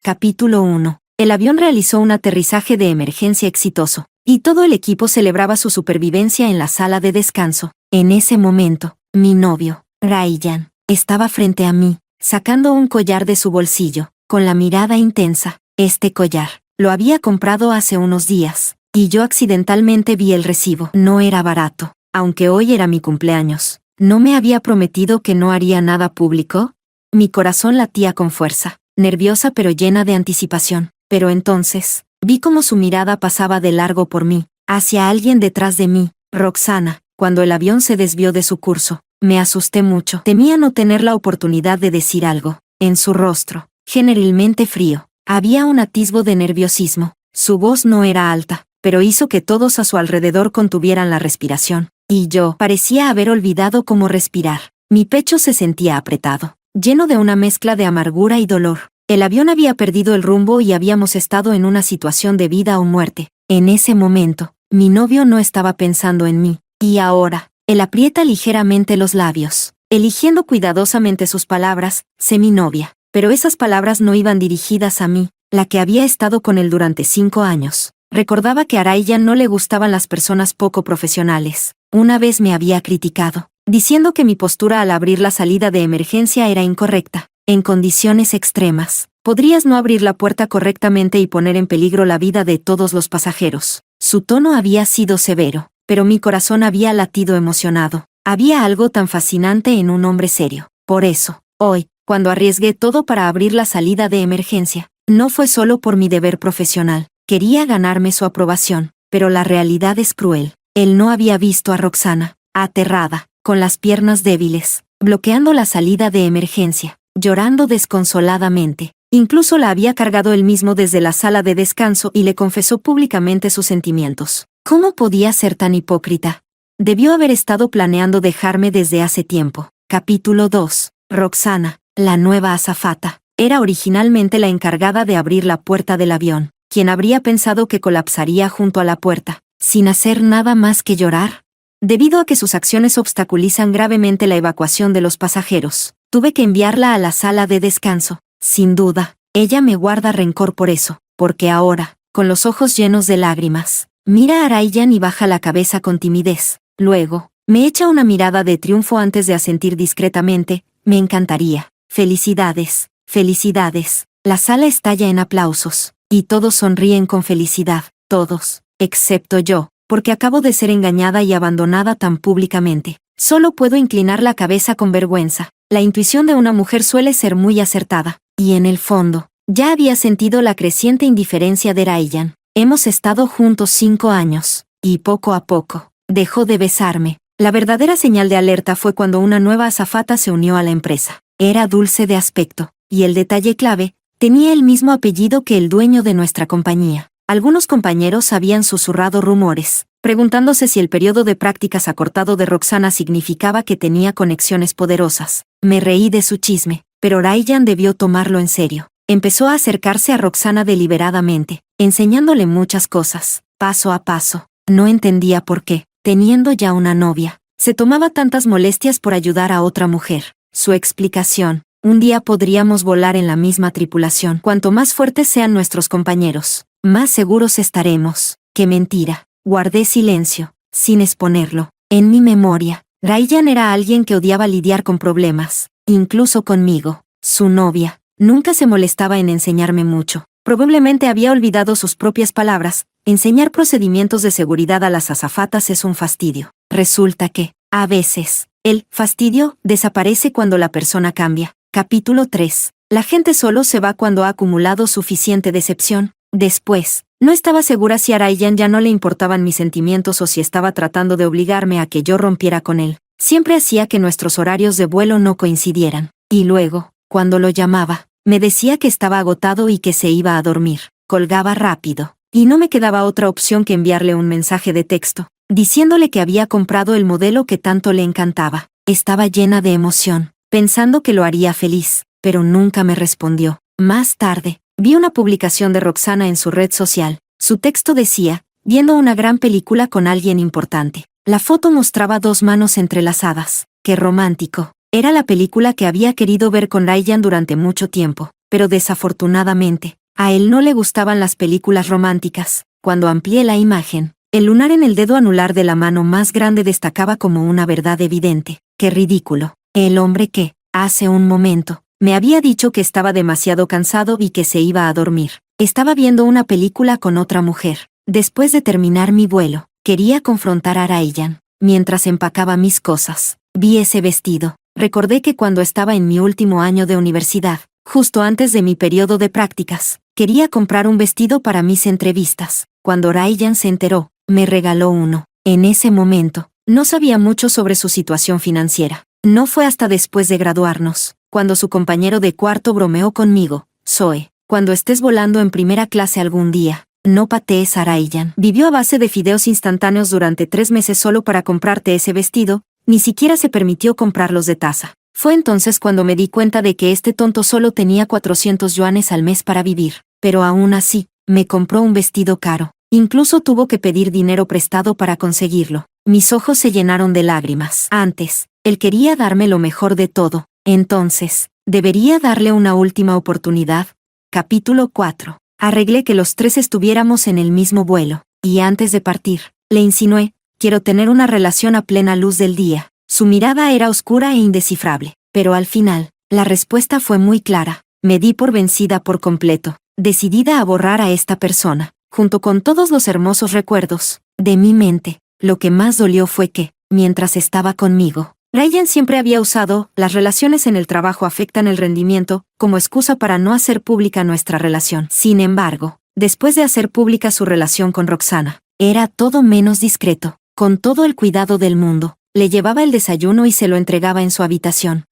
Capítulo 1. El avión realizó un aterrizaje de emergencia exitoso, y todo el equipo celebraba su supervivencia en la sala de descanso. En ese momento, mi novio, Ryan, estaba frente a mí, sacando un collar de su bolsillo, con la mirada intensa. Este collar, lo había comprado hace unos días, y yo accidentalmente vi el recibo. No era barato, aunque hoy era mi cumpleaños. ¿No me había prometido que no haría nada público? Mi corazón latía con fuerza, nerviosa pero llena de anticipación. Pero entonces, vi cómo su mirada pasaba de largo por mí, hacia alguien detrás de mí, Roxana. Cuando el avión se desvió de su curso, me asusté mucho. Temía no tener la oportunidad de decir algo. En su rostro, generalmente frío, había un atisbo de nerviosismo. Su voz no era alta, pero hizo que todos a su alrededor contuvieran la respiración. Y yo parecía haber olvidado cómo respirar. Mi pecho se sentía apretado, lleno de una mezcla de amargura y dolor. El avión había perdido el rumbo y habíamos estado en una situación de vida o muerte. En ese momento, mi novio no estaba pensando en mí. Y ahora, él aprieta ligeramente los labios, eligiendo cuidadosamente sus palabras, sé mi novia. Pero esas palabras no iban dirigidas a mí, la que había estado con él durante 5 años. Recordaba que a Ryan no le gustaban las personas poco profesionales. Una vez me había criticado, diciendo que mi postura al abrir la salida de emergencia era incorrecta. En condiciones extremas, podrías no abrir la puerta correctamente y poner en peligro la vida de todos los pasajeros. Su tono había sido severo, pero mi corazón había latido emocionado. Había algo tan fascinante en un hombre serio. Por eso, hoy, cuando arriesgué todo para abrir la salida de emergencia, no fue solo por mi deber profesional. Quería ganarme su aprobación, pero la realidad es cruel. Él no había visto a Roxana, aterrada, con las piernas débiles, bloqueando la salida de emergencia, llorando desconsoladamente. Incluso la había cargado él mismo desde la sala de descanso y le confesó públicamente sus sentimientos. ¿Cómo podía ser tan hipócrita? Debió haber estado planeando dejarme desde hace tiempo. Capítulo 2. Roxana, la nueva azafata, era originalmente la encargada de abrir la puerta del avión. ¿Quién habría pensado que colapsaría junto a la puerta, sin hacer nada más que llorar? Debido a que sus acciones obstaculizan gravemente la evacuación de los pasajeros, tuve que enviarla a la sala de descanso. Sin duda, ella me guarda rencor por eso, porque ahora, con los ojos llenos de lágrimas, mira a Ryan y baja la cabeza con timidez. Luego, me echa una mirada de triunfo antes de asentir discretamente, me encantaría. Felicidades, felicidades. La sala estalla en aplausos, y todos sonríen con felicidad, todos, excepto yo, porque acabo de ser engañada y abandonada tan públicamente. Solo puedo inclinar la cabeza con vergüenza. La intuición de una mujer suele ser muy acertada, y en el fondo, ya había sentido la creciente indiferencia de Ryan. Hemos estado juntos 5 años, y poco a poco, dejó de besarme. La verdadera señal de alerta fue cuando una nueva azafata se unió a la empresa. Era dulce de aspecto, y el detalle clave, tenía el mismo apellido que el dueño de nuestra compañía. Algunos compañeros habían susurrado rumores, preguntándose si el periodo de prácticas acortado de Roxana significaba que tenía conexiones poderosas. Me reí de su chisme, pero Ryan debió tomarlo en serio. Empezó a acercarse a Roxana deliberadamente, enseñándole muchas cosas, paso a paso. No entendía por qué, teniendo ya una novia, se tomaba tantas molestias por ayudar a otra mujer. Su explicación: un día podríamos volar en la misma tripulación. Cuanto más fuertes sean nuestros compañeros, más seguros estaremos. ¡Qué mentira! Guardé silencio, sin exponerlo. En mi memoria, Ryan era alguien que odiaba lidiar con problemas, incluso conmigo. Su novia nunca se molestaba en enseñarme mucho. Probablemente había olvidado sus propias palabras. Enseñar procedimientos de seguridad a las azafatas es un fastidio. Resulta que, a veces, el fastidio desaparece cuando la persona cambia. Capítulo 3. La gente solo se va cuando ha acumulado suficiente decepción. Después, no estaba segura si a Ryan ya no le importaban mis sentimientos o si estaba tratando de obligarme a que yo rompiera con él. Siempre hacía que nuestros horarios de vuelo no coincidieran. Y luego, cuando lo llamaba, me decía que estaba agotado y que se iba a dormir. Colgaba rápido, y no me quedaba otra opción que enviarle un mensaje de texto, diciéndole que había comprado el modelo que tanto le encantaba. Estaba llena de emoción, pensando que lo haría feliz, pero nunca me respondió. Más tarde, vi una publicación de Roxana en su red social. Su texto decía: viendo una gran película con alguien importante. La foto mostraba 2 manos entrelazadas. ¡Qué romántico! Era la película que había querido ver con Ryan durante mucho tiempo. pero desafortunadamente, a él no le gustaban las películas románticas. Cuando amplié la imagen, el lunar en el dedo anular de la mano más grande destacaba como una verdad evidente. ¡Qué ridículo! El hombre que, hace un momento, me había dicho que estaba demasiado cansado y que se iba a dormir. Estaba viendo una película con otra mujer. Después de terminar mi vuelo, quería confrontar a Ryan. Mientras empacaba mis cosas, vi ese vestido. Recordé que cuando estaba en mi último año de universidad, justo antes de mi periodo de prácticas, quería comprar un vestido para mis entrevistas. Cuando Ryan se enteró, me regaló uno. En ese momento, no sabía mucho sobre su situación financiera. No fue hasta después de graduarnos, cuando su compañero de cuarto bromeó conmigo: Zoe, cuando estés volando en primera clase algún día, no patees a Ryan. Vivió a base de fideos instantáneos durante 3 meses solo para comprarte ese vestido, ni siquiera se permitió comprarlos de taza. Fue entonces cuando me di cuenta de que este tonto solo tenía 400 yuanes al mes para vivir, pero aún así, me compró un vestido caro. Incluso tuvo que pedir dinero prestado para conseguirlo. Mis ojos se llenaron de lágrimas. Antes, él quería darme lo mejor de todo. Entonces, ¿debería darle una última oportunidad? Capítulo 4. Arreglé que los 3 estuviéramos en el mismo vuelo, y antes de partir, le insinué: quiero tener una relación a plena luz del día. Su mirada era oscura e indescifrable, pero al final, la respuesta fue muy clara. Me di por vencida por completo, decidida a borrar a esta persona, junto con todos los hermosos recuerdos, de mi mente. Lo que más dolió fue que, mientras estaba conmigo, Ryan siempre había usado «las relaciones en el trabajo afectan el rendimiento» como excusa para no hacer pública nuestra relación. Sin embargo, después de hacer pública su relación con Roxana, era todo menos discreto. Con todo el cuidado del mundo, le llevaba el desayuno y se lo entregaba en su habitación.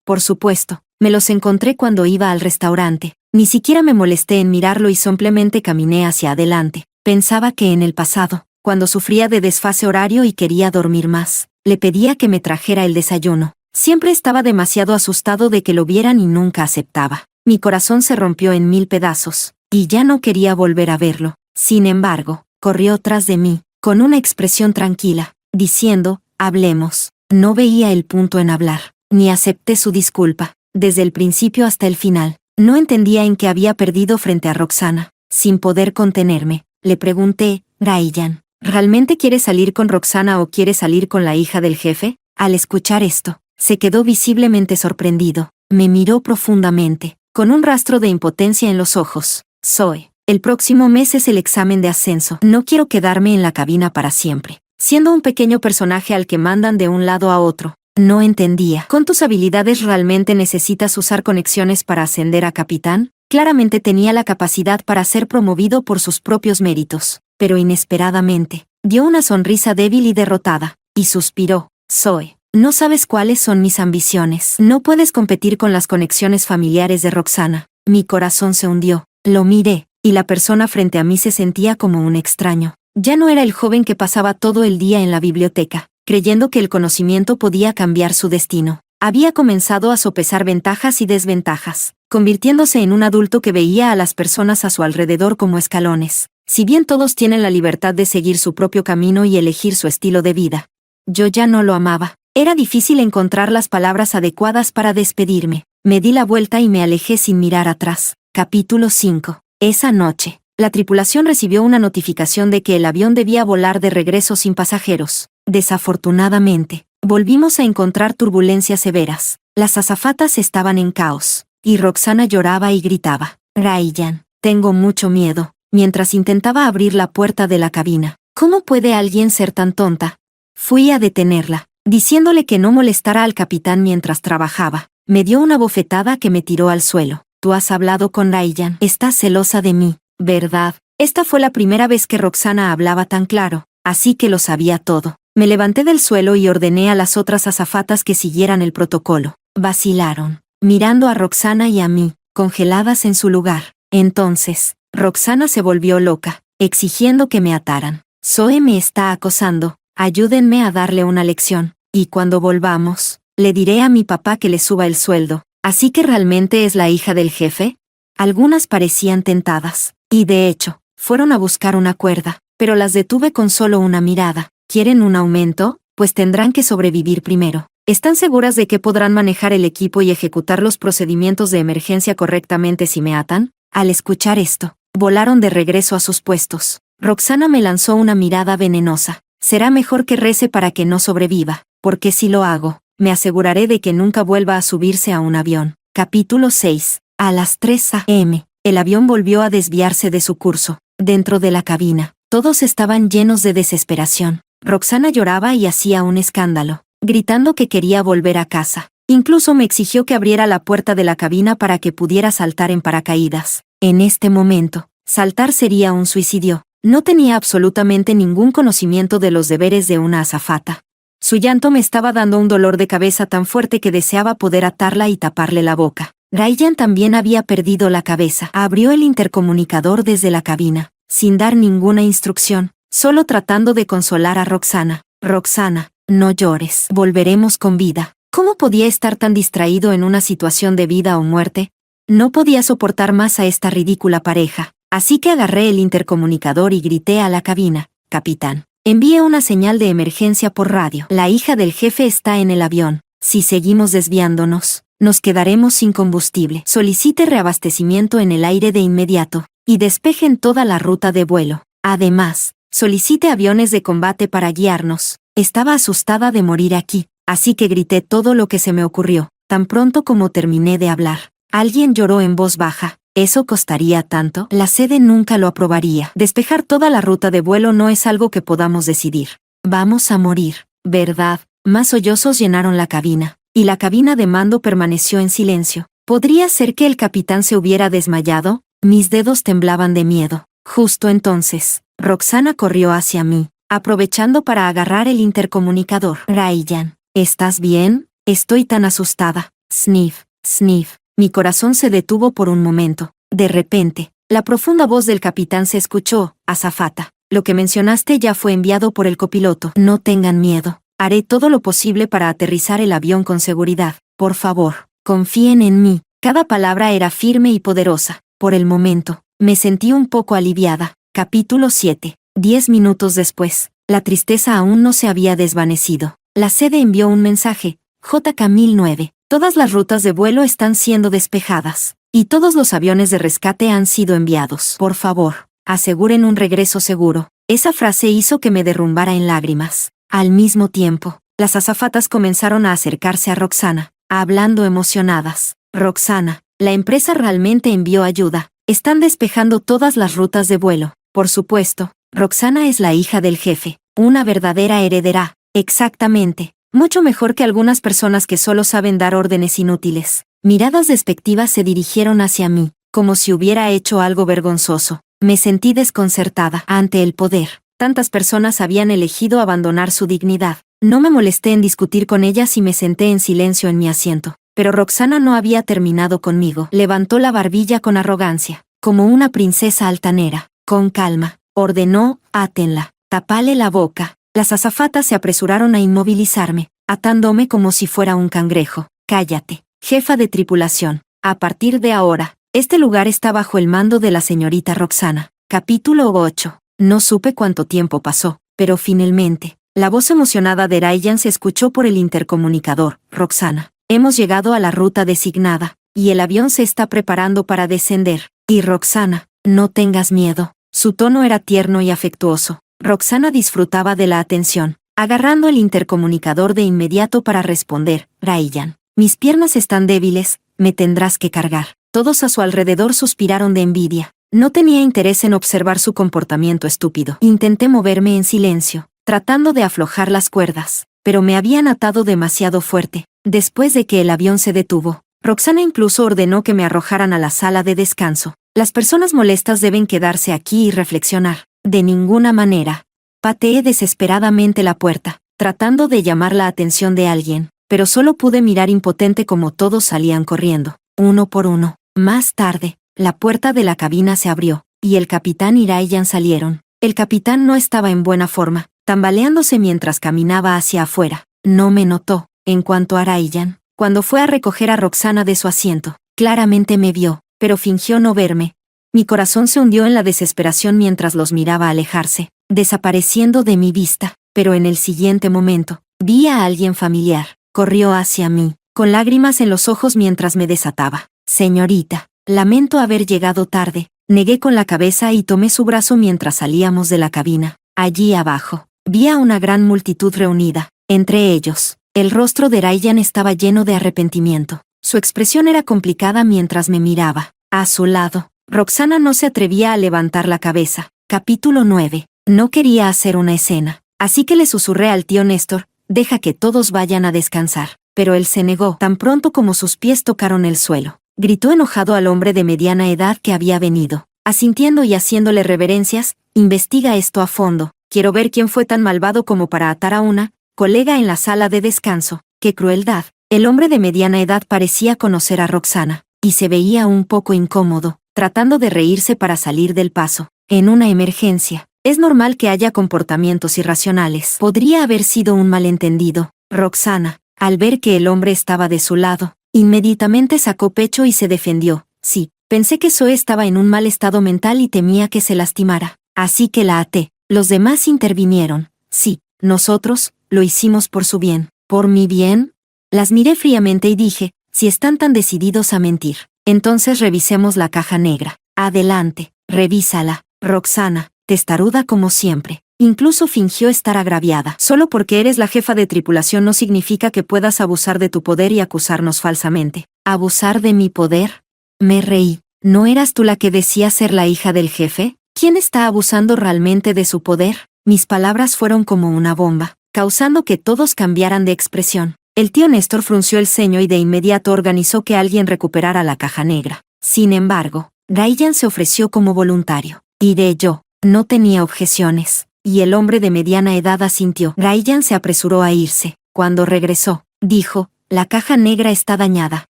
Por supuesto, me los encontré cuando iba al restaurante. Ni siquiera me molesté en mirarlo y simplemente caminé hacia adelante. Pensaba que en el pasado, cuando sufría de desfase horario y quería dormir más, le pedía que me trajera el desayuno. Siempre estaba demasiado asustado de que lo vieran y nunca aceptaba. Mi corazón se rompió en 1000 pedazos, y ya no quería volver a verlo. Sin embargo, corrió tras de mí, con una expresión tranquila, diciendo: hablemos. No veía el punto en hablar, ni acepté su disculpa. Desde el principio hasta el final, no entendía en qué había perdido frente a Roxana. Sin poder contenerme, le pregunté: Ryan, ¿realmente quieres salir con Roxana o quieres salir con la hija del jefe? Al escuchar esto, se quedó visiblemente sorprendido. Me miró profundamente, con un rastro de impotencia en los ojos. Zoe, el próximo mes es el examen de ascenso. No quiero quedarme en la cabina para siempre, siendo un pequeño personaje al que mandan de un lado a otro. No entendía. ¿Con tus habilidades realmente necesitas usar conexiones para ascender a capitán? Claramente tenía la capacidad para ser promovido por sus propios méritos, pero inesperadamente, dio una sonrisa débil y derrotada, y suspiró: Zoe, no sabes cuáles son mis ambiciones. No puedes competir con las conexiones familiares de Roxana. Mi corazón se hundió. Lo miré, y la persona frente a mí se sentía como un extraño. Ya no era el joven que pasaba todo el día en la biblioteca, creyendo que el conocimiento podía cambiar su destino. Había comenzado a sopesar ventajas y desventajas, convirtiéndose en un adulto que veía a las personas a su alrededor como escalones. Si bien todos tienen la libertad de seguir su propio camino y elegir su estilo de vida, yo ya no lo amaba. Era difícil encontrar las palabras adecuadas para despedirme. Me di la vuelta y me alejé sin mirar atrás. Capítulo 5. Esa noche, la tripulación recibió una notificación de que el avión debía volar de regreso sin pasajeros. Desafortunadamente, volvimos a encontrar turbulencias severas. Las azafatas estaban en caos, y Roxana lloraba y gritaba: Ryan, tengo mucho miedo, mientras intentaba abrir la puerta de la cabina. ¿Cómo puede alguien ser tan tonta? Fui a detenerla, diciéndole que no molestara al capitán mientras trabajaba. Me dio una bofetada que me tiró al suelo. Tú has hablado con Ryan. Estás celosa de mí, ¿verdad? Esta fue la primera vez que Roxana hablaba tan claro, así que lo sabía todo. Me levanté del suelo y ordené a las otras azafatas que siguieran el protocolo. Vacilaron, mirando a Roxana y a mí, congeladas en su lugar. Entonces, Roxana se volvió loca, exigiendo que me ataran. Zoe me está acosando, ayúdenme a darle una lección, y cuando volvamos, le diré a mi papá que le suba el sueldo. ¿Así que realmente es la hija del jefe? Algunas parecían tentadas, y de hecho, fueron a buscar una cuerda, pero las detuve con solo una mirada. ¿Quieren un aumento? Pues tendrán que sobrevivir primero. ¿Están seguras de que podrán manejar el equipo y ejecutar los procedimientos de emergencia correctamente si me atan? Al escuchar esto, volaron de regreso a sus puestos. Roxana me lanzó una mirada venenosa. Será mejor que rece para que no sobreviva, porque si lo hago, me aseguraré de que nunca vuelva a subirse a un avión. Capítulo 6. A las 3 a.m., el avión volvió a desviarse de su curso. Dentro de la cabina, todos estaban llenos de desesperación. Roxana lloraba y hacía un escándalo, gritando que quería volver a casa. Incluso me exigió que abriera la puerta de la cabina para que pudiera saltar en paracaídas. En este momento, saltar sería un suicidio. No tenía absolutamente ningún conocimiento de los deberes de una azafata. Su llanto me estaba dando un dolor de cabeza tan fuerte que deseaba poder atarla y taparle la boca. Ryan también había perdido la cabeza. Abrió el intercomunicador desde la cabina, sin dar ninguna instrucción, solo tratando de consolar a Roxana. Roxana, no llores. Volveremos con vida. ¿Cómo podía estar tan distraído en una situación de vida o muerte? No podía soportar más a esta ridícula pareja. Así que agarré el intercomunicador y grité a la cabina: «Capitán, envíe una señal de emergencia por radio. La hija del jefe está en el avión. Si seguimos desviándonos, nos quedaremos sin combustible. Solicite reabastecimiento en el aire de inmediato y despejen toda la ruta de vuelo. Además, solicite aviones de combate para guiarnos». Estaba asustada de morir aquí, así que grité todo lo que se me ocurrió. Tan pronto como terminé de hablar, alguien lloró en voz baja. ¿Eso costaría tanto? La sede nunca lo aprobaría. Despejar toda la ruta de vuelo no es algo que podamos decidir. Vamos a morir, ¿verdad? Más sollozos llenaron la cabina, y la cabina de mando permaneció en silencio. ¿Podría ser que el capitán se hubiera desmayado? Mis dedos temblaban de miedo. Justo entonces, Roxana corrió hacia mí, aprovechando para agarrar el intercomunicador. «Ryan, ¿estás bien? Estoy tan asustada». Sniff, sniff. Mi corazón se detuvo por un momento. De repente, la profunda voz del capitán se escuchó: «Azafata, lo que mencionaste ya fue enviado por el copiloto. No tengan miedo. Haré todo lo posible para aterrizar el avión con seguridad. Por favor, confíen en mí». Cada palabra era firme y poderosa. Por el momento, me sentí un poco aliviada. Capítulo 7. 10 minutos después, la tristeza aún no se había desvanecido. La sede envió un mensaje: «JK-1009. Todas las rutas de vuelo están siendo despejadas, y todos los aviones de rescate han sido enviados. Por favor, aseguren un regreso seguro». Esa frase hizo que me derrumbara en lágrimas. Al mismo tiempo, las azafatas comenzaron a acercarse a Roxana, hablando emocionadas. «Roxana, la empresa realmente envió ayuda. Están despejando todas las rutas de vuelo». Por supuesto, Roxana es la hija del jefe, una verdadera heredera. Exactamente. Mucho mejor que algunas personas que solo saben dar órdenes inútiles. Miradas despectivas se dirigieron hacia mí, como si hubiera hecho algo vergonzoso. Me sentí desconcertada ante el poder. Tantas personas habían elegido abandonar su dignidad. No me molesté en discutir con ellas y me senté en silencio en mi asiento. Pero Roxana no había terminado conmigo. Levantó la barbilla con arrogancia, como una princesa altanera. «Con calma», ordenó, «átenla. Tapale la boca». Las azafatas se apresuraron a inmovilizarme, atándome como si fuera un cangrejo. «Cállate, jefa de tripulación. A partir de ahora, este lugar está bajo el mando de la señorita Roxana». Capítulo 8. No supe cuánto tiempo pasó, pero finalmente, la voz emocionada de Ryan se escuchó por el intercomunicador: «Roxana, hemos llegado a la ruta designada, y el avión se está preparando para descender. Y Roxana, no tengas miedo». Su tono era tierno y afectuoso. Roxana disfrutaba de la atención, agarrando el intercomunicador de inmediato para responder: «Ryan, mis piernas están débiles, me tendrás que cargar». Todos a su alrededor suspiraron de envidia. No tenía interés en observar su comportamiento estúpido. Intenté moverme en silencio, tratando de aflojar las cuerdas, pero me habían atado demasiado fuerte. Después de que el avión se detuvo, Roxana incluso ordenó que me arrojaran a la sala de descanso. «Las personas molestas deben quedarse aquí y reflexionar». «De ninguna manera». Pateé desesperadamente la puerta, tratando de llamar la atención de alguien, pero solo pude mirar impotente como todos salían corriendo, uno por uno. Más tarde, la puerta de la cabina se abrió, y el capitán y Ryan salieron. El capitán no estaba en buena forma, tambaleándose mientras caminaba hacia afuera. No me notó. En cuanto a Ryan, cuando fue a recoger a Roxana de su asiento, claramente me vio, pero fingió no verme. Mi corazón se hundió en la desesperación mientras los miraba alejarse, desapareciendo de mi vista, pero en el siguiente momento, vi a alguien familiar. Corrió hacia mí, con lágrimas en los ojos mientras me desataba. Señorita, lamento haber llegado tarde. Negué con la cabeza y tomé su brazo mientras salíamos de la cabina. Allí abajo, vi a una gran multitud reunida. Entre ellos, el rostro de Ryan estaba lleno de arrepentimiento. Su expresión era complicada mientras me miraba. A su lado, Roxana no se atrevía a levantar la cabeza. Capítulo 9. No quería hacer una escena, así que le susurré al tío Néstor, deja que todos vayan a descansar. Pero él se negó tan pronto como sus pies tocaron el suelo. Gritó enojado al hombre de mediana edad que había venido. Asintiendo y haciéndole reverencias, investiga esto a fondo. Quiero ver quién fue tan malvado como para atar a una colega en la sala de descanso. ¡Qué crueldad! El hombre de mediana edad parecía conocer a Roxana, y se veía un poco incómodo, tratando de reírse para salir del paso. En una emergencia, es normal que haya comportamientos irracionales. Podría haber sido un malentendido. Roxana, al ver que el hombre estaba de su lado, inmediatamente sacó pecho y se defendió. Sí, pensé que Zoe estaba en un mal estado mental y temía que se lastimara. Así que la até. Los demás intervinieron. Sí, nosotros, lo hicimos por su bien. ¿Por mi bien? Las miré fríamente y dije, si están tan decididos a mentir, entonces revisemos la caja negra. Adelante, revísala. Roxana, testaruda como siempre. Incluso fingió estar agraviada. Solo porque eres la jefa de tripulación no significa que puedas abusar de tu poder y acusarnos falsamente. ¿Abusar de mi poder? Me reí. ¿No eras tú la que decía ser la hija del jefe? ¿Quién está abusando realmente de su poder? Mis palabras fueron como una bomba, causando que todos cambiaran de expresión. El tío Néstor frunció el ceño y de inmediato organizó que alguien recuperara la caja negra. Sin embargo, Ryan se ofreció como voluntario. Diré yo, no tenía objeciones. Y el hombre de mediana edad asintió. Ryan se apresuró a irse. Cuando regresó, dijo, la caja negra está dañada.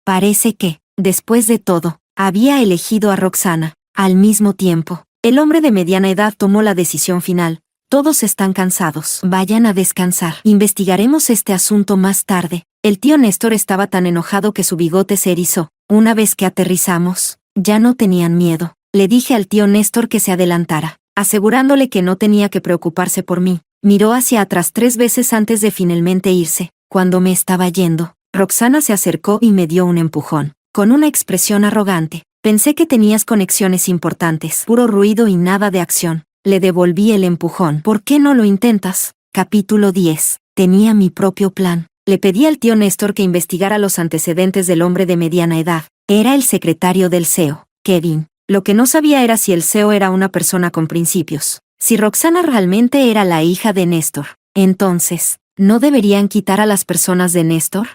Parece que, después de todo, había elegido a Roxana. Al mismo tiempo, el hombre de mediana edad tomó la decisión final. Todos están cansados. Vayan a descansar. Investigaremos este asunto más tarde. El tío Néstor estaba tan enojado que su bigote se erizó. Una vez que aterrizamos, ya no tenían miedo. Le dije al tío Néstor que se adelantara, asegurándole que no tenía que preocuparse por mí. Miró hacia atrás 3 veces antes de finalmente irse. Cuando me estaba yendo, Roxana se acercó y me dio un empujón. Con una expresión arrogante. Pensé que tenías conexiones importantes. Puro ruido y nada de acción. Le devolví el empujón. ¿Por qué no lo intentas? Capítulo 10. Tenía mi propio plan. Le pedí al tío Néstor que investigara los antecedentes del hombre de mediana edad. Era el secretario del CEO, Kevin. Lo que no sabía era si el CEO era una persona con principios. Si Roxana realmente era la hija de Néstor, entonces, ¿no deberían quitar a las personas de Néstor?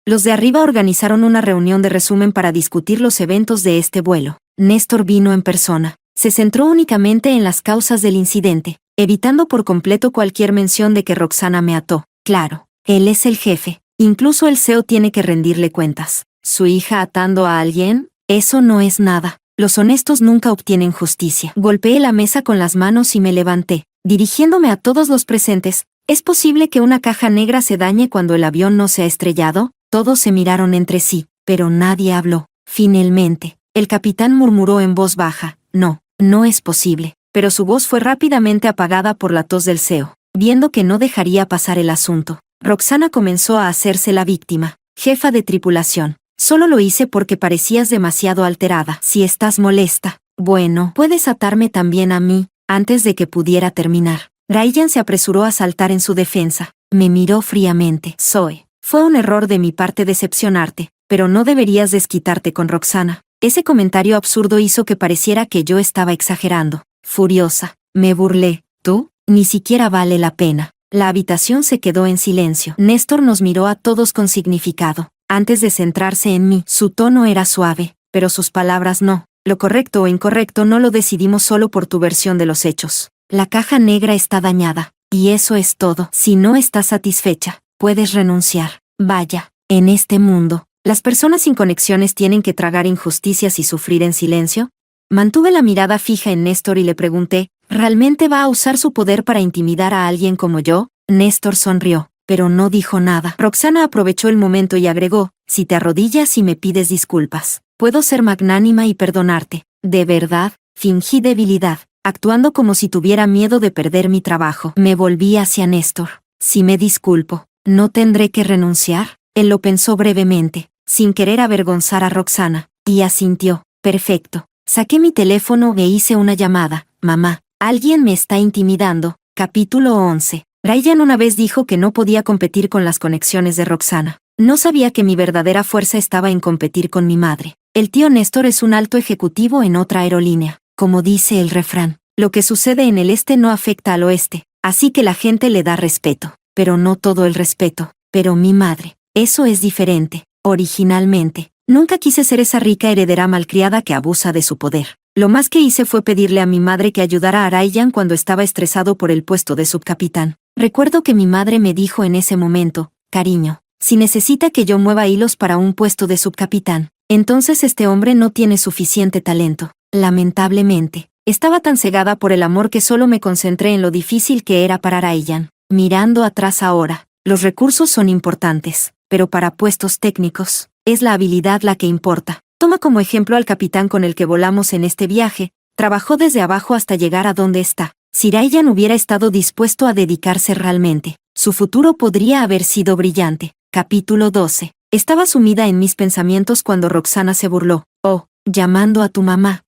Los de arriba organizaron una reunión de resumen para discutir los eventos de este vuelo. Néstor vino en persona. Se centró únicamente en las causas del incidente, evitando por completo cualquier mención de que Roxana me ató. Claro, él es el jefe. Incluso el CEO tiene que rendirle cuentas. ¿Su hija atando a alguien? Eso no es nada. Los honestos nunca obtienen justicia. Golpeé la mesa con las manos y me levanté, dirigiéndome a todos los presentes. ¿Es posible que una caja negra se dañe cuando el avión no se ha estrellado? Todos se miraron entre sí, pero nadie habló. Finalmente, el capitán murmuró en voz baja, no es posible. Pero su voz fue rápidamente apagada por la tos del CEO. Viendo que no dejaría pasar el asunto, Roxana comenzó a hacerse la víctima. Jefa de tripulación. Solo lo hice porque parecías demasiado alterada. Si estás molesta, bueno, puedes atarme también a mí. Antes de que pudiera terminar, Ryan se apresuró a saltar en su defensa. Me miró fríamente. Zoe, fue un error de mi parte decepcionarte, pero no deberías desquitarte con Roxana. Ese comentario absurdo hizo que pareciera que yo estaba exagerando. Furiosa, me burlé. ¿Tú? Ni siquiera vale la pena. La habitación se quedó en silencio. Néstor nos miró a todos con significado. Antes de centrarse en mí, su tono era suave, pero sus palabras no. Lo correcto o incorrecto no lo decidimos solo por tu versión de los hechos. La caja negra está dañada, y eso es todo. Si no estás satisfecha, puedes renunciar. Vaya, en este mundo, ¿las personas sin conexiones tienen que tragar injusticias y sufrir en silencio? Mantuve la mirada fija en Néstor y le pregunté, ¿realmente va a usar su poder para intimidar a alguien como yo? Néstor sonrió, pero no dijo nada. Roxana aprovechó el momento y agregó, si te arrodillas y me pides disculpas, puedo ser magnánima y perdonarte. De verdad, fingí debilidad, actuando como si tuviera miedo de perder mi trabajo. Me volví hacia Néstor. Si me disculpo, ¿no tendré que renunciar? Él lo pensó brevemente, sin querer avergonzar a Roxana, y asintió. Perfecto. Saqué mi teléfono e hice una llamada. Mamá, alguien me está intimidando. Capítulo 11. Ryan una vez dijo que no podía competir con las conexiones de Roxana. No sabía que mi verdadera fuerza estaba en competir con mi madre. El tío Néstor es un alto ejecutivo en otra aerolínea. Como dice el refrán, lo que sucede en el este no afecta al oeste, así que la gente le da respeto. Pero no todo el respeto. Pero mi madre, eso es diferente. Originalmente, nunca quise ser esa rica heredera malcriada que abusa de su poder. Lo más que hice fue pedirle a mi madre que ayudara a Ryan cuando estaba estresado por el puesto de subcapitán. Recuerdo que mi madre me dijo en ese momento, cariño, si necesita que yo mueva hilos para un puesto de subcapitán, entonces este hombre no tiene suficiente talento. Lamentablemente, estaba tan cegada por el amor que solo me concentré en lo difícil que era para Ryan. Mirando atrás ahora, los recursos son importantes, pero para puestos técnicos, es la habilidad la que importa. Toma como ejemplo al capitán con el que volamos en este viaje, trabajó desde abajo hasta llegar a donde está. Si Ryan hubiera estado dispuesto a dedicarse realmente, su futuro podría haber sido brillante. Capítulo 12. Estaba sumida en mis pensamientos cuando Roxana se burló. Oh, llamando a tu mamá.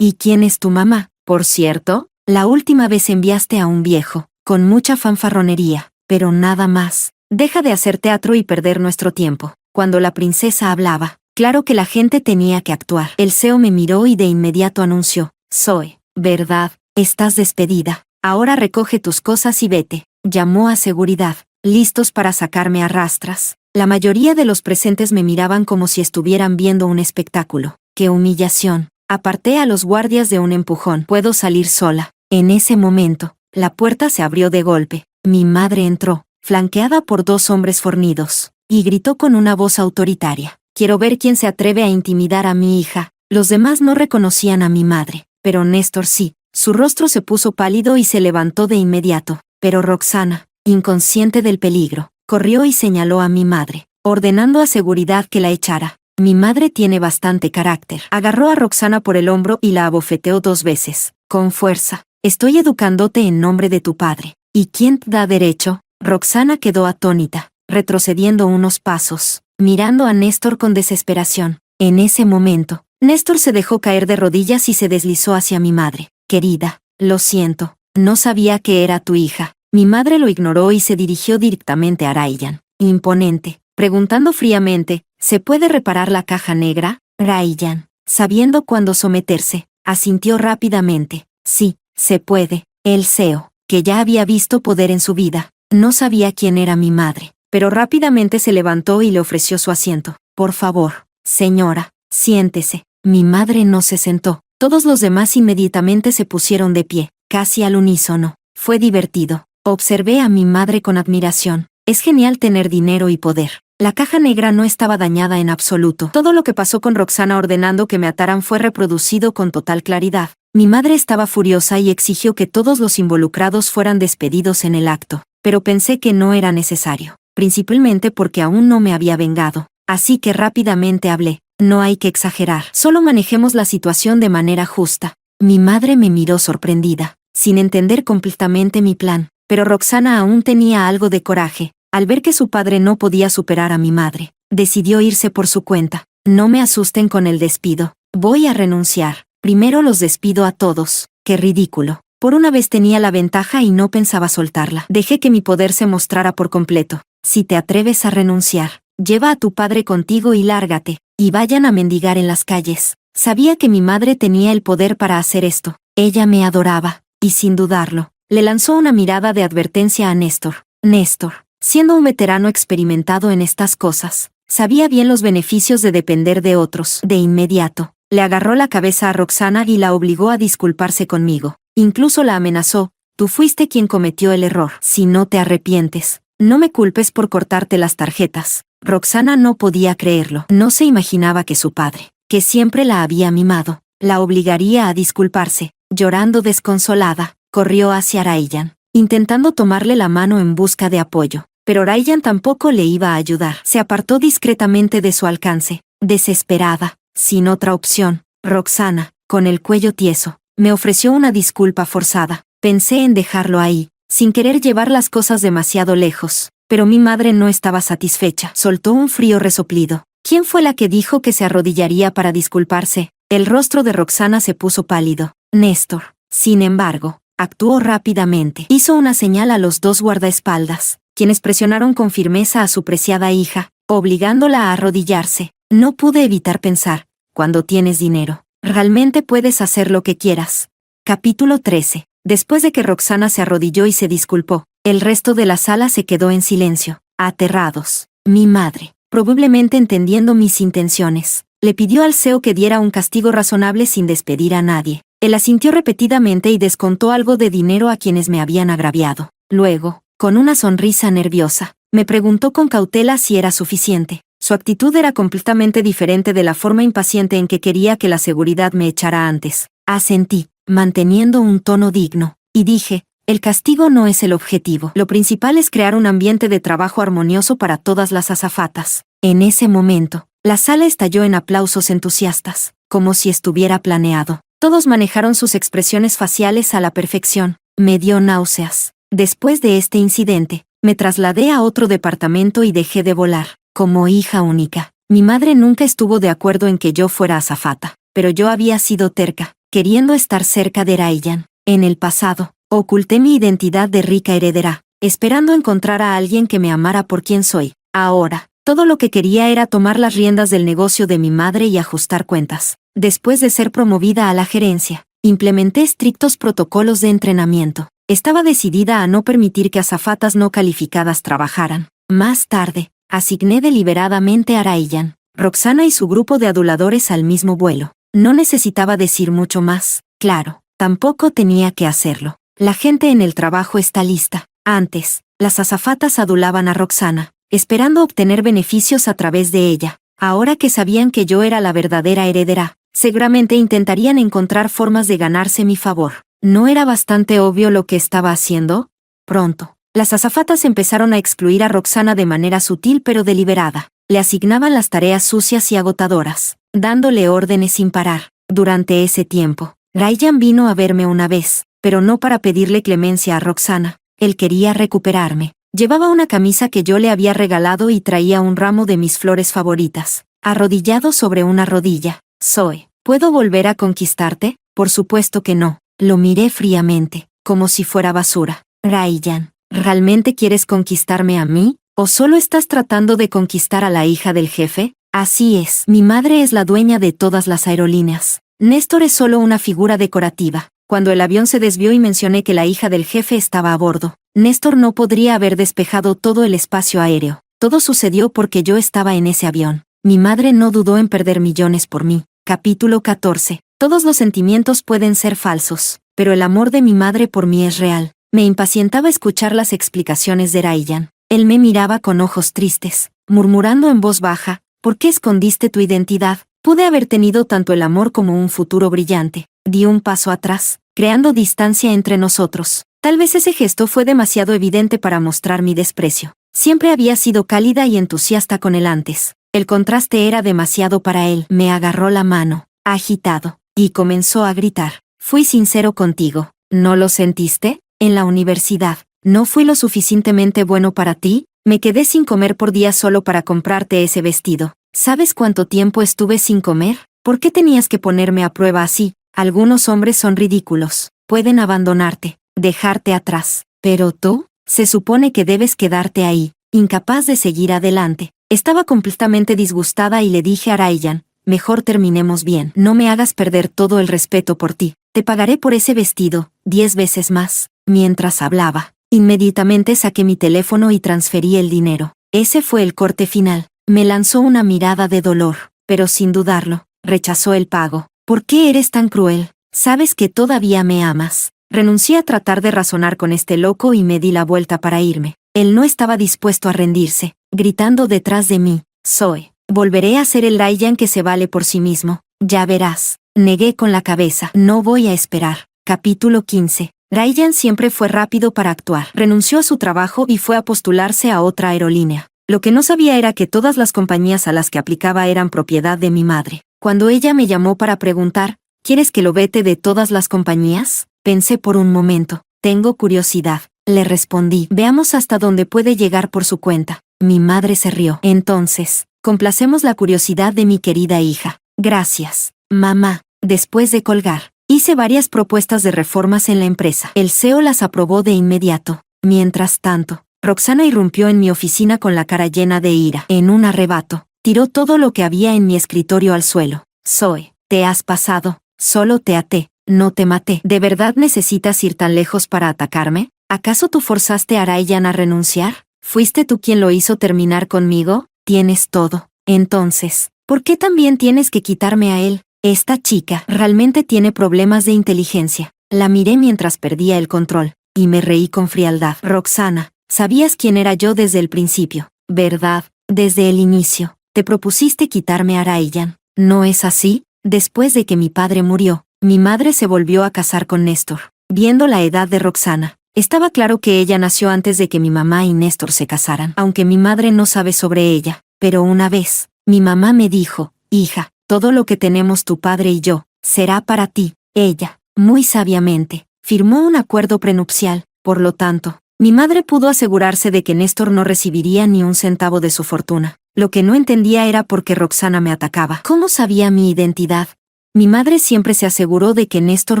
¿Y quién es tu mamá? Por cierto, la última vez enviaste a un viejo, con mucha fanfarronería, pero nada más. Deja de hacer teatro y perder nuestro tiempo. Cuando la princesa hablaba, claro que la gente tenía que actuar. El CEO me miró y de inmediato anunció. Zoe, ¿verdad? Estás despedida. Ahora recoge tus cosas y vete. Llamó a seguridad, listos para sacarme a rastras. La mayoría de los presentes me miraban como si estuvieran viendo un espectáculo. ¡Qué humillación! Aparté a los guardias de un empujón. Puedo salir sola. En ese momento, la puerta se abrió de golpe. Mi madre entró, flanqueada por dos hombres fornidos, y gritó con una voz autoritaria. Quiero ver quién se atreve a intimidar a mi hija. Los demás no reconocían a mi madre, pero Néstor sí. Su rostro se puso pálido y se levantó de inmediato. Pero Roxana, inconsciente del peligro, corrió y señaló a mi madre, ordenando a seguridad que la echara. Mi madre tiene bastante carácter. Agarró a Roxana por el hombro y la abofeteó 2 veces, con fuerza. Estoy educándote en nombre de tu padre. ¿Y quién te da derecho? Roxana quedó atónita, retrocediendo unos pasos, mirando a Néstor con desesperación. En ese momento, Néstor se dejó caer de rodillas y se deslizó hacia mi madre. Querida, lo siento, no sabía que era tu hija. Mi madre lo ignoró y se dirigió directamente a Ryan, imponente, preguntando fríamente, ¿se puede reparar la caja negra? Ryan, sabiendo cuándo someterse, asintió rápidamente. Sí, se puede. El CEO, que ya había visto poder en su vida, no sabía quién era mi madre, pero rápidamente se levantó y le ofreció su asiento. Por favor, señora, siéntese. Mi madre no se sentó. Todos los demás inmediatamente se pusieron de pie, casi al unísono. Fue divertido. Observé a mi madre con admiración. Es genial tener dinero y poder. La caja negra no estaba dañada en absoluto. Todo lo que pasó con Roxana ordenando que me ataran fue reproducido con total claridad. Mi madre estaba furiosa y exigió que todos los involucrados fueran despedidos en el acto, pero pensé que no era necesario, principalmente porque aún no me había vengado. Así que rápidamente hablé. No hay que exagerar. Solo manejemos la situación de manera justa. Mi madre me miró sorprendida, sin entender completamente mi plan, pero Roxana aún tenía algo de coraje. Al ver que su padre no podía superar a mi madre, decidió irse por su cuenta. No me asusten con el despido. Voy a renunciar. Primero los despido a todos. Qué ridículo. Por una vez tenía la ventaja y no pensaba soltarla. Dejé que mi poder se mostrara por completo. Si te atreves a renunciar, lleva a tu padre contigo y lárgate, y vayan a mendigar en las calles. Sabía que mi madre tenía el poder para hacer esto. Ella me adoraba, y sin dudarlo, le lanzó una mirada de advertencia a Néstor. Néstor, siendo un veterano experimentado en estas cosas, sabía bien los beneficios de depender de otros. De inmediato, le agarró la cabeza a Roxana y la obligó a disculparse conmigo. Incluso la amenazó. Tú fuiste quien cometió el error. Si no te arrepientes, no me culpes por cortarte las tarjetas. Roxana no podía creerlo. No se imaginaba que su padre, que siempre la había mimado, la obligaría a disculparse. Llorando desconsolada, corrió hacia Ryan, intentando tomarle la mano en busca de apoyo. Pero Ryan tampoco le iba a ayudar. Se apartó discretamente de su alcance, desesperada, sin otra opción. Roxana, con el cuello tieso, me ofreció una disculpa forzada. Pensé en dejarlo ahí, sin querer llevar las cosas demasiado lejos. pero mi madre no estaba satisfecha. Soltó un frío resoplido. ¿Quién fue la que dijo que se arrodillaría para disculparse? El rostro de Roxana se puso pálido. Néstor, sin embargo, actuó rápidamente. Hizo una señal a los dos guardaespaldas, quienes presionaron con firmeza a su preciada hija, obligándola a arrodillarse. No pude evitar pensar, cuando tienes dinero, realmente puedes hacer lo que quieras. Capítulo 13. Después de que Roxana se arrodilló y se disculpó, el resto de la sala se quedó en silencio, aterrados. Mi madre, probablemente entendiendo mis intenciones, le pidió al CEO que diera un castigo razonable sin despedir a nadie. Él asintió repetidamente y descontó algo de dinero a quienes me habían agraviado. Luego, con una sonrisa nerviosa, me preguntó con cautela si era suficiente. Su actitud era completamente diferente de la forma impaciente en que quería que la seguridad me echara antes. Asentí, manteniendo un tono digno, y dije, el castigo no es el objetivo. Lo principal es crear un ambiente de trabajo armonioso para todas las azafatas. En ese momento, la sala estalló en aplausos entusiastas, como si estuviera planeado. Todos manejaron sus expresiones faciales a la perfección. Me dio náuseas. Después de este incidente, me trasladé a otro departamento y dejé de volar. Como hija única, mi madre nunca estuvo de acuerdo en que yo fuera azafata, pero yo había sido terca, queriendo estar cerca de Ryan. En el pasado, oculté mi identidad de rica heredera, esperando encontrar a alguien que me amara por quien soy. Ahora, todo lo que quería era tomar las riendas del negocio de mi madre y ajustar cuentas. Después de ser promovida a la gerencia, implementé estrictos protocolos de entrenamiento. Estaba decidida a no permitir que azafatas no calificadas trabajaran. Más tarde, asigné deliberadamente a Ryan, Roxana y su grupo de aduladores al mismo vuelo. No necesitaba decir mucho más, claro, tampoco tenía que hacerlo. La gente en el trabajo está lista. Antes, las azafatas adulaban a Roxana, esperando obtener beneficios a través de ella. Ahora que sabían que yo era la verdadera heredera, seguramente intentarían encontrar formas de ganarse mi favor. ¿No era bastante obvio lo que estaba haciendo? Pronto, las azafatas empezaron a excluir a Roxana de manera sutil pero deliberada. Le asignaban las tareas sucias y agotadoras, dándole órdenes sin parar. Durante ese tiempo, Ryan vino a verme una vez, pero no para pedirle clemencia a Roxana. Él quería recuperarme. Llevaba una camisa que yo le había regalado y traía un ramo de mis flores favoritas. Arrodillado sobre una rodilla. Zoe, ¿puedo volver a conquistarte? Por supuesto que no. Lo miré fríamente, como si fuera basura. Ryan, ¿realmente quieres conquistarme a mí? ¿O solo estás tratando de conquistar a la hija del jefe? Así es. Mi madre es la dueña de todas las aerolíneas. Néstor es solo una figura decorativa. Cuando el avión se desvió y mencioné que la hija del jefe estaba a bordo, Néstor no podría haber despejado todo el espacio aéreo. Todo sucedió porque yo estaba en ese avión. Mi madre no dudó en perder millones por mí. Capítulo 14. Todos los sentimientos pueden ser falsos, pero el amor de mi madre por mí es real. Me impacientaba escuchar las explicaciones de Ryan. Él me miraba con ojos tristes, murmurando en voz baja, ¿por qué escondiste tu identidad? Pude haber tenido tanto el amor como un futuro brillante. Di un paso atrás, creando distancia entre nosotros. Tal vez ese gesto fue demasiado evidente para mostrar mi desprecio. Siempre había sido cálida y entusiasta con él antes. El contraste era demasiado para él. Me agarró la mano, agitado, y comenzó a gritar. Fui sincero contigo. ¿No lo sentiste? En la universidad, ¿no fui lo suficientemente bueno para ti? Me quedé sin comer por días solo para comprarte ese vestido. ¿Sabes cuánto tiempo estuve sin comer? ¿Por qué tenías que ponerme a prueba así? Algunos hombres son ridículos. Pueden abandonarte, dejarte atrás. Pero tú, se supone que debes quedarte ahí, incapaz de seguir adelante. Estaba completamente disgustada y le dije a Ryan, mejor terminemos bien. No me hagas perder todo el respeto por ti. Te pagaré por ese vestido, 10 veces más. Mientras hablaba, inmediatamente saqué mi teléfono y transferí el dinero. Ese fue el corte final. Me lanzó una mirada de dolor, pero sin dudarlo, rechazó el pago. ¿Por qué eres tan cruel? Sabes que todavía me amas. Renuncié a tratar de razonar con este loco y me di la vuelta para irme. Él no estaba dispuesto a rendirse, gritando detrás de mí, Zoe, volveré a ser el Ryan que se vale por sí mismo. Ya verás. Negué con la cabeza. No voy a esperar. Capítulo 15. Ryan siempre fue rápido para actuar. Renunció a su trabajo y fue a postularse a otra aerolínea. Lo que no sabía era que todas las compañías a las que aplicaba eran propiedad de mi madre. Cuando ella me llamó para preguntar, ¿quieres que lo vete de todas las compañías? Pensé por un momento. Tengo curiosidad. le respondí. Veamos hasta dónde puede llegar por su cuenta. Mi madre se rió. Entonces, complacemos la curiosidad de mi querida hija. Gracias, mamá. Después de colgar, hice varias propuestas de reformas en la empresa. El CEO las aprobó de inmediato. Mientras tanto, Roxana irrumpió en mi oficina con la cara llena de ira. En un arrebato, tiró todo lo que había en mi escritorio al suelo. Zoe, te has pasado. Solo te até, no te maté. ¿De verdad necesitas ir tan lejos para atacarme? ¿Acaso tú forzaste a Ryan a renunciar? ¿Fuiste tú quien lo hizo terminar conmigo? Tienes todo. Entonces, ¿por qué también tienes que quitarme a él? Esta chica realmente tiene problemas de inteligencia. La miré mientras perdía el control, y me reí con frialdad. Roxana, sabías quién era yo desde el principio, ¿verdad? Desde el inicio, te propusiste quitarme a Ryan. ¿No es así? Después de que mi padre murió, mi madre se volvió a casar con Néstor. Viendo la edad de Roxana, estaba claro que ella nació antes de que mi mamá y Néstor se casaran, aunque mi madre no sabe sobre ella. Pero una vez, mi mamá me dijo, hija, todo lo que tenemos tu padre y yo, será para ti. Ella, muy sabiamente, firmó un acuerdo prenupcial. Por lo tanto, mi madre pudo asegurarse de que Néstor no recibiría ni un centavo de su fortuna. Lo que no entendía era por qué Roxana me atacaba. ¿Cómo sabía mi identidad? Mi madre siempre se aseguró de que Néstor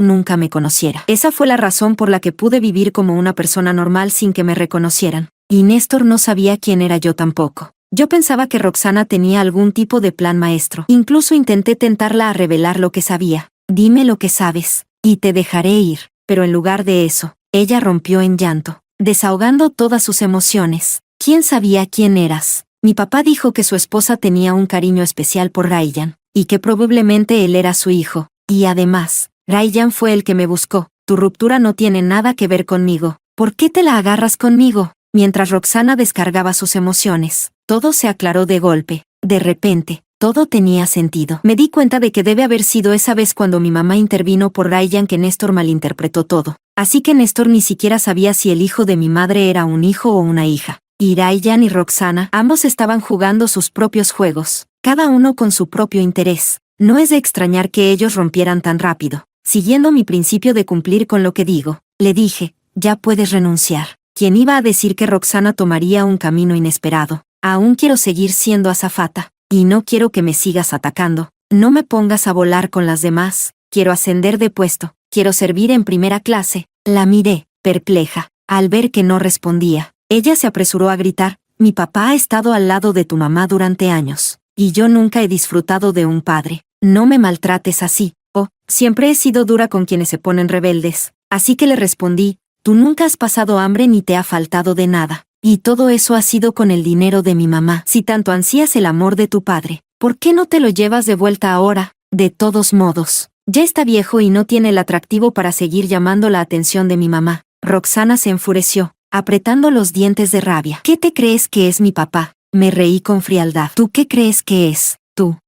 nunca me conociera. Esa fue la razón por la que pude vivir como una persona normal sin que me reconocieran. Y Néstor no sabía quién era yo tampoco. Yo pensaba que Roxana tenía algún tipo de plan maestro. Incluso intenté tentarla a revelar lo que sabía. Dime lo que sabes, y te dejaré ir. Pero en lugar de eso, ella rompió en llanto, desahogando todas sus emociones. ¿Quién sabía quién eras? Mi papá dijo que su esposa tenía un cariño especial por Ryan, y que probablemente él era su hijo. Y además, Ryan fue el que me buscó. Tu ruptura no tiene nada que ver conmigo. ¿Por qué te la agarras conmigo? Mientras Roxana descargaba sus emociones, todo se aclaró de golpe. De repente, todo tenía sentido. Me di cuenta de que debe haber sido esa vez cuando mi mamá intervino por Ryan que Néstor malinterpretó todo. Así que Néstor ni siquiera sabía si el hijo de mi madre era un hijo o una hija. Y Ryan y Roxana, ambos estaban jugando sus propios juegos, cada uno con su propio interés. No es de extrañar que ellos rompieran tan rápido. Siguiendo mi principio de cumplir con lo que digo, le dije, ya puedes renunciar. ¿Quién iba a decir que Roxana tomaría un camino inesperado? Aún quiero seguir siendo azafata, y no quiero que me sigas atacando. No me pongas a volar con las demás. Quiero ascender de puesto, quiero servir en primera clase. La miré, perpleja, al ver que no respondía. Ella se apresuró a gritar, mi papá ha estado al lado de tu mamá durante años, y yo nunca he disfrutado de un padre. No me maltrates así. Oh, siempre he sido dura con quienes se ponen rebeldes. Así que le respondí, tú nunca has pasado hambre ni te ha faltado de nada. Y todo eso ha sido con el dinero de mi mamá. Si tanto ansías el amor de tu padre, ¿por qué no te lo llevas de vuelta ahora? De todos modos, ya está viejo y no tiene el atractivo para seguir llamando la atención de mi mamá. Roxana se enfureció, apretando los dientes de rabia. ¿Qué te crees que es mi papá? Me reí con frialdad. ¿Tú qué crees que es? Tú.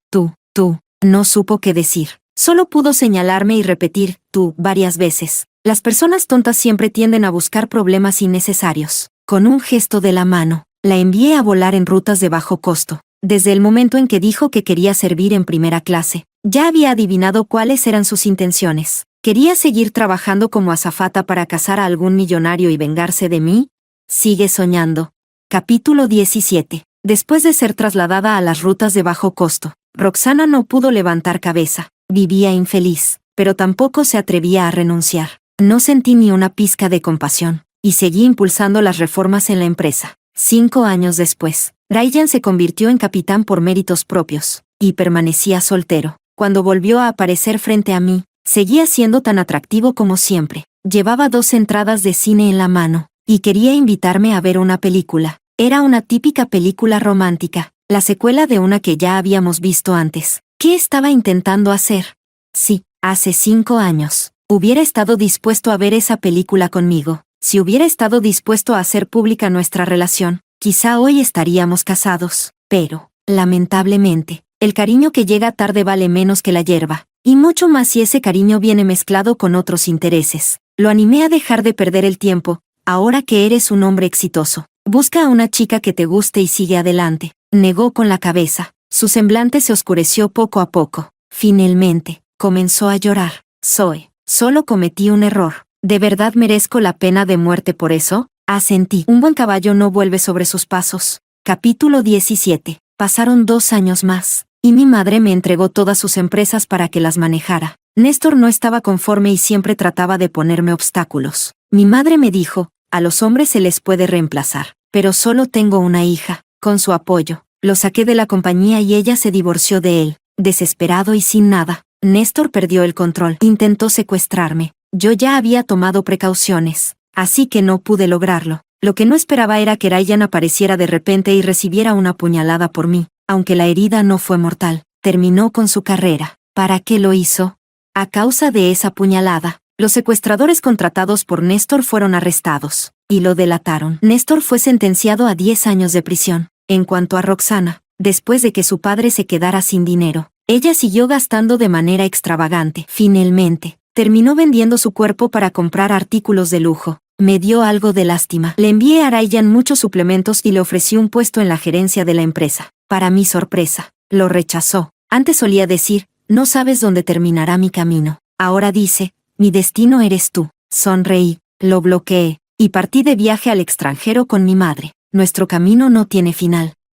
No supo qué decir. Solo pudo señalarme y repetir, tú, varias veces. Las personas tontas siempre tienden a buscar problemas innecesarios. Con un gesto de la mano, la envié a volar en rutas de bajo costo. Desde el momento en que dijo que quería servir en primera clase, ya había adivinado cuáles eran sus intenciones. ¿Quería seguir trabajando como azafata para cazar a algún millonario y vengarse de mí? Sigue soñando. Capítulo 17. Después de ser trasladada a las rutas de bajo costo, Roxana no pudo levantar cabeza. Vivía infeliz, pero tampoco se atrevía a renunciar. No sentí ni una pizca de compasión, y seguí impulsando las reformas en la empresa. 5 años después, Ryan se convirtió en capitán por méritos propios, y permanecía soltero. Cuando volvió a aparecer frente a mí, seguía siendo tan atractivo como siempre. Llevaba 2 entradas de cine en la mano, y quería invitarme a ver una película. Era una típica película romántica, la secuela de una que ya habíamos visto antes. ¿Qué estaba intentando hacer? Sí, hace 5 años, hubiera estado dispuesto a ver esa película conmigo. Si hubiera estado dispuesto a hacer pública nuestra relación, quizá hoy estaríamos casados. Pero, lamentablemente, el cariño que llega tarde vale menos que la hierba, y mucho más si ese cariño viene mezclado con otros intereses. Lo animé a dejar de perder el tiempo. Ahora que eres un hombre exitoso, busca a una chica que te guste y sigue adelante. Negó con la cabeza. Su semblante se oscureció poco a poco. Finalmente, comenzó a llorar. Zoe, solo cometí un error. ¿De verdad merezco la pena de muerte por eso? Asentí. Un buen caballo no vuelve sobre sus pasos. Capítulo 17. Pasaron 2 años más, y mi madre me entregó todas sus empresas para que las manejara. Néstor no estaba conforme y siempre trataba de ponerme obstáculos. Mi madre me dijo, a los hombres se les puede reemplazar, pero solo tengo una hija. Con su apoyo, lo saqué de la compañía y ella se divorció de él, desesperado y sin nada. Néstor perdió el control. Intentó secuestrarme. Yo ya había tomado precauciones, así que no pude lograrlo. Lo que no esperaba era que Ryan apareciera de repente y recibiera una puñalada por mí. Aunque la herida no fue mortal, terminó con su carrera. ¿Para qué lo hizo? A causa de esa puñalada, los secuestradores contratados por Néstor fueron arrestados, y lo delataron. Néstor fue sentenciado a 10 años de prisión. En cuanto a Roxana, después de que su padre se quedara sin dinero, ella siguió gastando de manera extravagante. Finalmente, terminó vendiendo su cuerpo para comprar artículos de lujo. Me dio algo de lástima. Le envié a Ryan muchos suplementos y le ofrecí un puesto en la gerencia de la empresa. Para mi sorpresa, lo rechazó. Antes solía decir, no sabes dónde terminará mi camino. Ahora dice, mi destino eres tú. Sonreí, lo bloqueé, y partí de viaje al extranjero con mi madre. Nuestro camino no tiene final.